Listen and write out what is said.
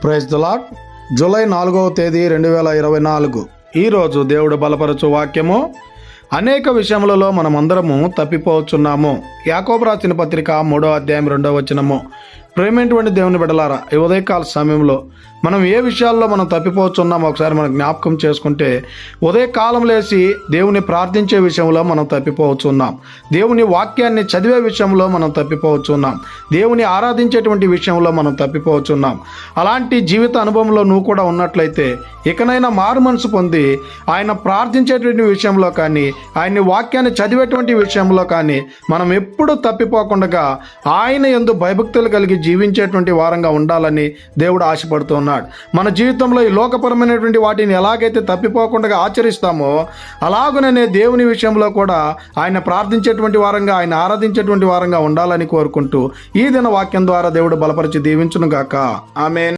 Praise the lord. July 4వ తేదీ 2024. ఈరోజు దేవుడు బలపరచు వాక్యము. అనేక విషయములలో మనమందరము తప్పిపోవచ్చున్నాము. యాకోబు రాసిన పత్రిక 3వ అధ్యాయం 2వ వచనము. ప్రేమైనటువంటి దేవుని బిడ్డలారా, ఈ ఉదయకాల సమయంలో మనం ఏ విషయాల్లో మనం తప్పిపోతున్నామో ఒకసారి మనం జ్ఞాపకం చేసుకుంటే, ఉదయకాలం లేచి దేవుని ప్రార్థించే విషయంలో మనం తప్పిపోవచ్చున్నాం. దేవుని వాక్యాన్ని చదివే విషయంలో మనం తప్పిపోవచ్చున్నాం. దేవుని ఆరాధించేటువంటి విషయంలో మనం తప్పిపోవచ్చున్నాం. అలాంటి జీవిత అనుభవంలో నువ్వు కూడా ఉన్నట్లయితే ఇకనైనా మారు మనసు పొంది ఆయన ప్రార్థించేటువంటి విషయంలో కానీ, ఆయన వాక్యాన్ని చదివేటువంటి విషయంలో కానీ మనం ఎప్పుడూ తప్పిపోకుండా ఆయన యందు భయభక్తులు కలిగి జీవించేటువంటి వారంగా ఉండాలని దేవుడు ఆశపడుతున్నాడు. మన జీవితంలో ఈ లోకపరమైనటువంటి వాటిని ఎలాగైతే తప్పిపోకుండా ఆచరిస్తామో అలాగుననే దేవుని విషయంలో కూడా ఆయన ప్రార్థించేటువంటి వారంగా, ఆయన ఆరాధించేటువంటి వారంగా ఉండాలని కోరుకుంటూ ఈ దిన వాక్యం ద్వారా దేవుడు బలపరిచి దీవించును గాక. ఆమేన్.